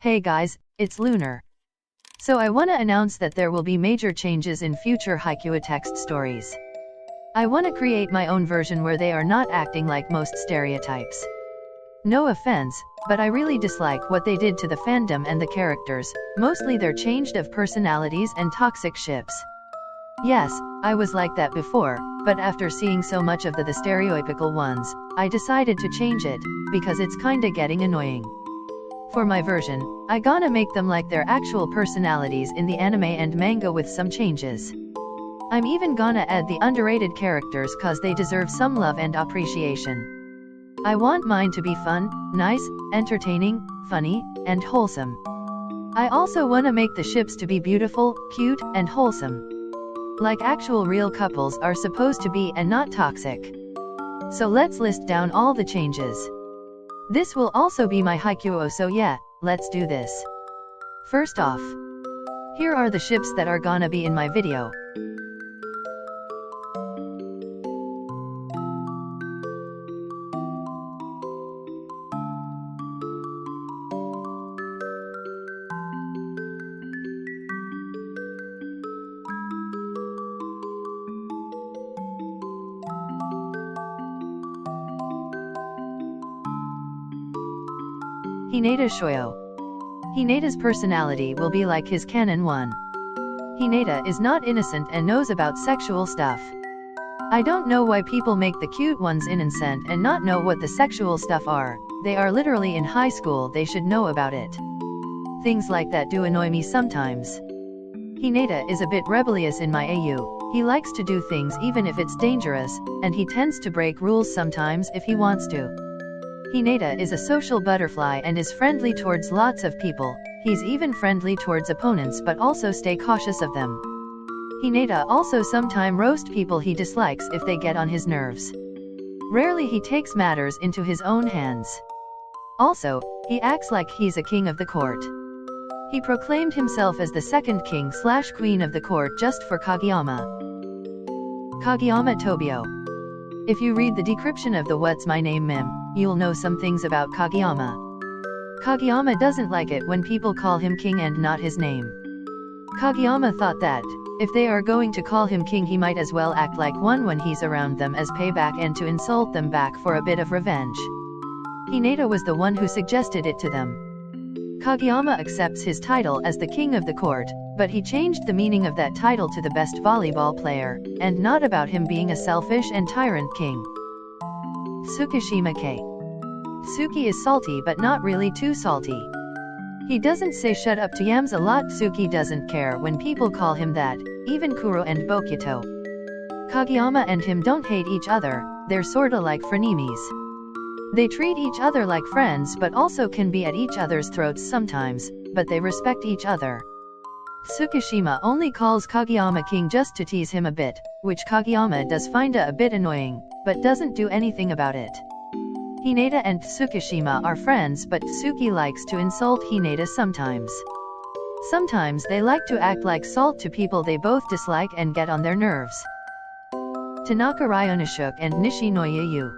Hey guys, it's Lunar. So I wanna announce that there will be major changes in future Haikyuu text stories. I wanna create my own version where they are not acting like most stereotypes. No offense, but I really dislike what they did to the fandom and the characters, mostly their changed of personalities and toxic ships. Yes, I was like that before, but after seeing so much of the stereotypical ones, I decided to change it, because it's kinda getting annoying. For my version, I gonna make them like their actual personalities in the anime and manga with some changes. I'm even gonna add the underrated characters cause they deserve some love and appreciation. I want mine to be fun, nice, entertaining, funny, and wholesome. I also wanna make the ships to be beautiful, cute, and wholesome. Like actual real couples are supposed to be and not toxic. So let's list down all the changes. This will also be my Haikyuu, so yeah, let's do this. First off, here are the ships that are gonna be in my video. Hinata Shoyo. Hinata's personality will be like his canon one. Hinata is not innocent and knows about sexual stuff. I don't know why people make the cute ones innocent and not know what the sexual stuff are. They are literally in high school, they should know about it. Things like that do annoy me sometimes. Hinata is a bit rebellious in my AU. He likes to do things even if it's dangerous, and he tends to break rules sometimes if he wants to. Hinata is a social butterfly and is friendly towards lots of people. He's even friendly towards opponents but also stay cautious of them. Hinata also sometimes roast people he dislikes if they get on his nerves. Rarely he takes matters into his own hands. Also, he acts like he's a king of the court. He proclaimed himself as the second king/queen of the court just for Kageyama. Kageyama Tobio. If you read the decryption of the What's My Name meme, you'll know some things about Kageyama. Kageyama doesn't like it when people call him king and not his name. Kageyama thought that, if they are going to call him king, he might as well act like one when he's around them as payback and to insult them back for a bit of revenge. Hinata was the one who suggested it to them. Kageyama accepts his title as the king of the court, but he changed the meaning of that title to the best volleyball player, and not about him being a selfish and tyrant king. Tsukkishima K. Tsuki is salty but not really too salty. He doesn't say shut up to yams a lot. Tsuki doesn't care when people call him that, even Kuro and Bokuto. Kageyama and him don't hate each other, they're sorta like frenemies. They treat each other like friends but also can be at each other's throats sometimes, but they respect each other. Tsukkishima only calls Kageyama king just to tease him a bit, which Kageyama does find a bit annoying, but doesn't do anything about it. Hinata and Tsukkishima are friends but Tsuki likes to insult Hinata sometimes. Sometimes they like to act like salt to people they both dislike and get on their nerves. Tanaka Nishinoya and Nishinoya Yu.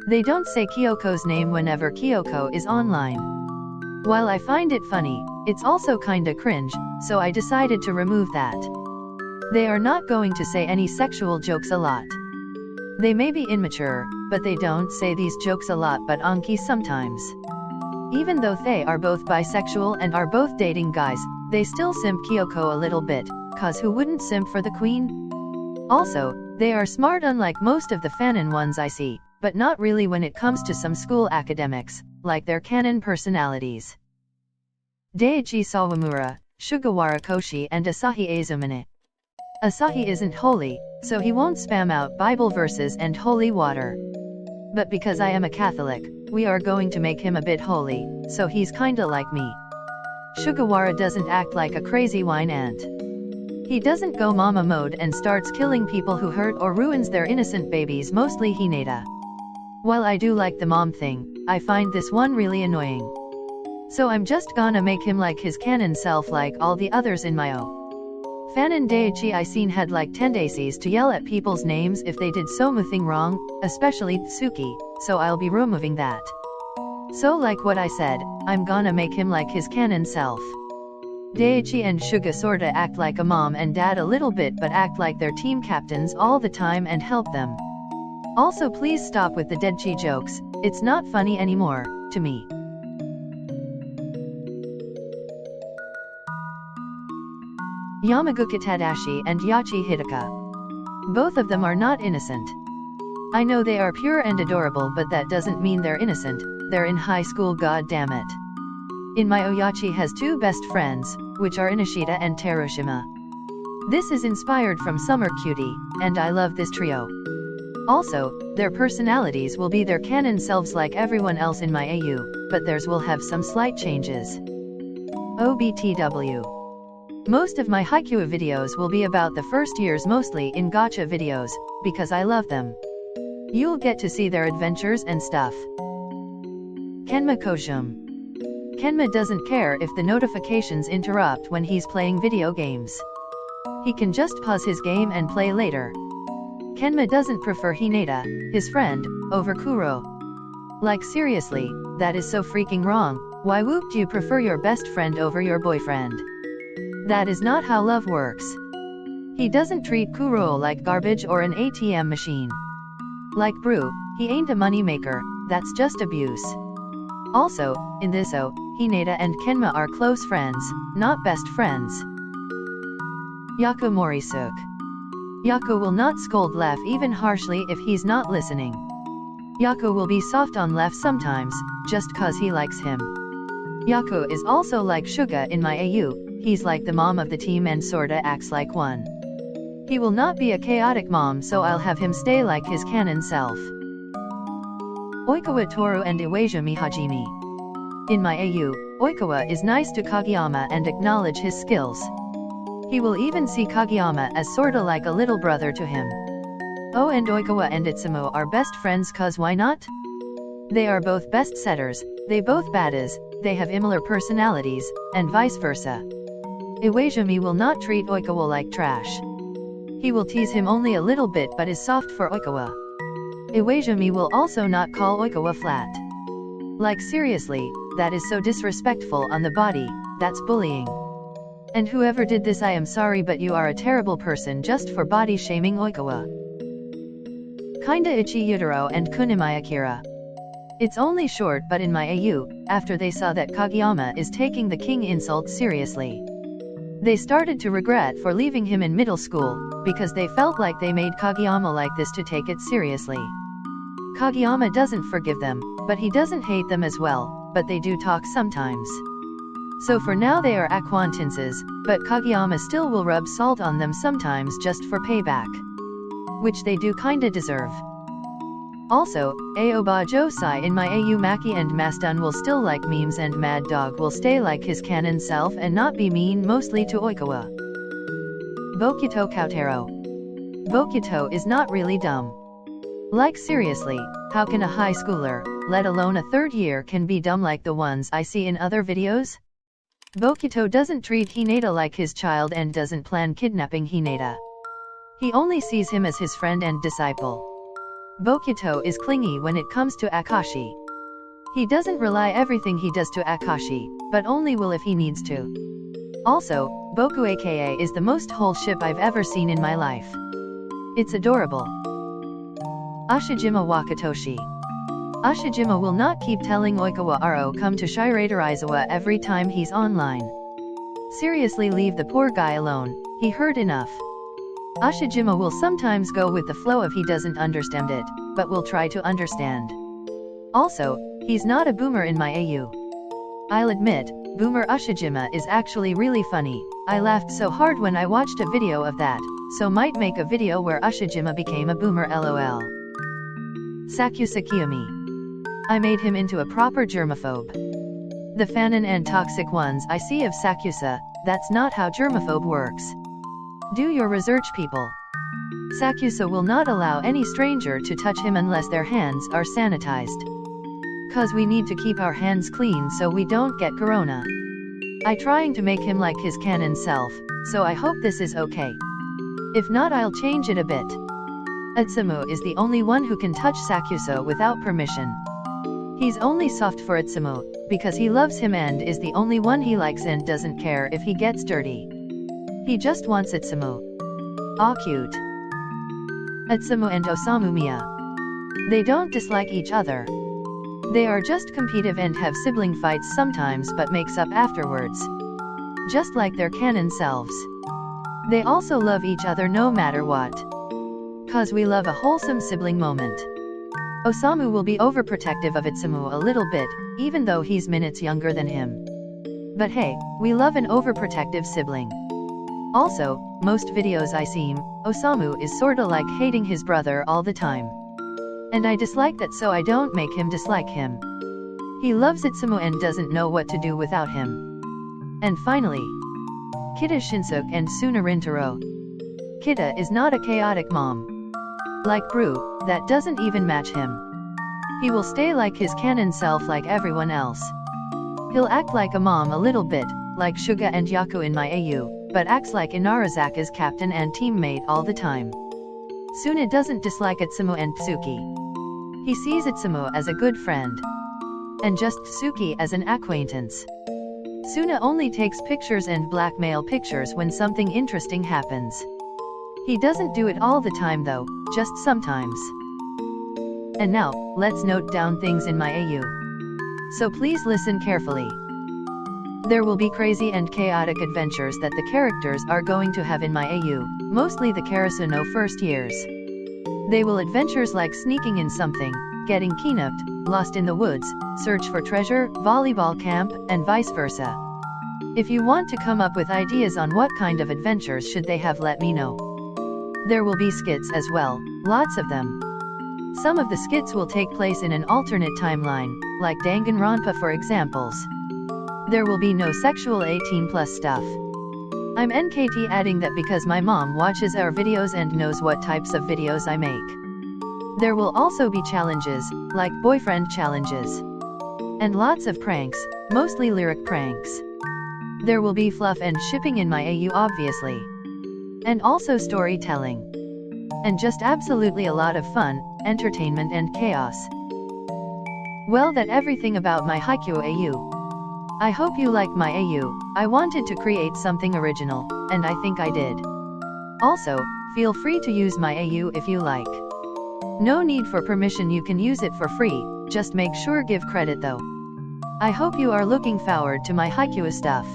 They don't say Kyoko's name whenever Kyoko is online. While I find it funny, it's also kinda cringe, so I decided to remove that. They are not going to say any sexual jokes a lot. They may be immature, but they don't say these jokes a lot but Anki sometimes. Even though they are both bisexual and are both dating guys, they still simp Kyoko a little bit, cause who wouldn't simp for the queen? Also, they are smart unlike most of the fanon ones I see, but not really when it comes to some school academics, like their canon personalities. Daichi Sawamura, Sugawara Koshi and Asahi Azumane. Asahi isn't holy, so he won't spam out Bible verses and holy water. But because I am a Catholic, we are going to make him a bit holy, so he's kinda like me. Sugawara doesn't act like a crazy wine ant. He doesn't go mama mode and starts killing people who hurt or ruins their innocent babies, mostly Hinata. While I do like the mom thing, I find this one really annoying. So I'm just gonna make him like his canon self like all the others in my fanon. Daichi I seen had like tendencies to yell at people's names if they did something wrong, especially Tsuki, so I'll be removing that. So like what I said, I'm gonna make him like his canon self. Daichi and Suga sorta act like a mom and dad a little bit but act like they're team captains all the time and help them. Also please stop with the Daichi jokes, it's not funny anymore, to me. Yamaguchi Tadashi and Yachi Hidaka. Both of them are not innocent. I know they are pure and adorable but that doesn't mean they're innocent, they're in high school, god damn it. In my Yachi has two best friends, which are Inishida and Terushima. This is inspired from Summer Cutie, and I love this trio. Also, their personalities will be their canon selves like everyone else in my AU, but theirs will have some slight changes. OBTW. Most of my Haikyuu videos will be about the first years, mostly in gacha videos, because I love them. You'll get to see their adventures and stuff. Kenma Koshum. Kenma doesn't care if the notifications interrupt when he's playing video games. He can just pause his game and play later. Kenma doesn't prefer Hinata, his friend, over Kuro. Like seriously, that is so freaking wrong. Why would you prefer your best friend over your boyfriend? That is not how love works. He doesn't treat Kuro like garbage or an ATM machine. Like brew, he ain't a money maker, that's just abuse. Also, in this Hinata and Kenma are close friends, not best friends. Yaku Morisuk. Yaku will not scold Lef even harshly if he's not listening. Yaku will be soft on Lef sometimes, just cause he likes him. Yaku is also like Suga in my AU, he's like the mom of the team and sorta acts like one. He will not be a chaotic mom, so I'll have him stay like his canon self. Oikawa Toru and Iwaizumi Hajime. In my AU, Oikawa is nice to Kageyama and acknowledge his skills. He will even see Kageyama as sorta like a little brother to him. Oh, and Oikawa and Atsumu are best friends cause why not? They are both best setters, they both baddas, they have similar personalities, and vice versa. Iwaizumi will not treat Oikawa like trash. He will tease him only a little bit but is soft for Oikawa. Iwaizumi will also not call Oikawa flat. Like seriously, that is so disrespectful on the body, that's bullying. And whoever did this, I am sorry but you are a terrible person just for body shaming Oikawa. Kindaichi Yutaro and Kunimi Akira. It's only short but in my AU, after they saw that Kageyama is taking the king insult seriously. They started to regret for leaving him in middle school, because they felt like they made Kageyama like this to take it seriously. Kageyama doesn't forgive them, but he doesn't hate them as well, but they do talk sometimes. So for now they are acquaintances, but Kageyama still will rub salt on them sometimes just for payback. Which they do kinda deserve. Also, Aoba Josai in my AU Maki and Masdun will still like memes and Mad Dog will stay like his canon self and not be mean mostly to Oikawa. Bokuto Koutaro. Bokuto is not really dumb. Like seriously, how can a high schooler, let alone a third year, can be dumb like the ones I see in other videos? Bokuto doesn't treat Hinata like his child and doesn't plan kidnapping Hinata. He only sees him as his friend and disciple. Bokuto is clingy when it comes to Akashi. He doesn't rely everything he does to Akashi, but only will if he needs to. Also, Boku aka is the most whole ship I've ever seen in my life. It's adorable. Ushijima Wakatoshi. Ushijima will not keep telling Oikawa Aro come to Shiratorizawa every time he's online. Seriously, leave the poor guy alone, he heard enough. Ushijima will sometimes go with the flow if he doesn't understand it, but will try to understand. Also, he's not a boomer in my AU. I'll admit, Boomer Ushijima is actually really funny. I laughed so hard when I watched a video of that, so might make a video where Ushijima became a boomer lol. Sakusa Kiyomi. I made him into a proper germaphobe. The fanon and toxic ones I see of Sakusa, that's not how germaphobe works. Do your research, people. Sakusa will not allow any stranger to touch him unless their hands are sanitized. Cause we need to keep our hands clean so we don't get corona. I trying to make him like his canon self, so I hope this is okay. If not, I'll change it a bit. Atsumu is the only one who can touch Sakusa without permission. He's only soft for Atsumu, because he loves him and is the only one he likes and doesn't care if he gets dirty. He just wants Atsumu. Aw cute. Atsumu and Osamu Miya. They don't dislike each other. They are just competitive and have sibling fights sometimes but makes up afterwards. Just like their canon selves. They also love each other no matter what. 'Cause we love a wholesome sibling moment. Osamu will be overprotective of Atsumu a little bit, even though he's minutes younger than him. But hey, we love an overprotective sibling. Also, most videos I see, Osamu is sorta like hating his brother all the time. And I dislike that, so I don't make him dislike him. He loves Atsumu and doesn't know what to do without him. And finally, Kita Shinsuke and Suna Rintaro. Kita is not a chaotic mom. Like Brew, that doesn't even match him. He will stay like his canon self like everyone else. He'll act like a mom a little bit, like Suga and Yaku in my AU, but acts like Inarizaka's captain and teammate all the time. Suna doesn't dislike Atsumu and Tsuki. He sees Atsumu as a good friend. And just Tsuki as an acquaintance. Suna only takes pictures and blackmail pictures when something interesting happens. He doesn't do it all the time though, just sometimes. And now, let's note down things in my AU. So please listen carefully. There will be crazy and chaotic adventures that the characters are going to have in my AU, mostly the Karasuno first years. They will adventures like sneaking in something, getting kidnapped, lost in the woods, search for treasure, volleyball camp, and vice versa. If you want to come up with ideas on what kind of adventures should they have, let me know. There will be skits as well, lots of them. Some of the skits will take place in an alternate timeline, like Danganronpa for examples. There will be no sexual 18+ stuff. I'm NKT adding that because my mom watches our videos and knows what types of videos I make. There will also be challenges, like boyfriend challenges. And lots of pranks, mostly lyric pranks. There will be fluff and shipping in my AU obviously. And also storytelling. And just absolutely a lot of fun, entertainment and chaos. Well, that's everything about my Haikyuu AU. I hope you like my AU. I wanted to create something original, and I think I did. Also, feel free to use my AU if you like. No need for permission, you can use it for free, just make sure give credit though. I hope you are looking forward to my Haikyuu stuff.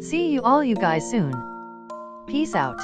See you all you guys soon. Peace out.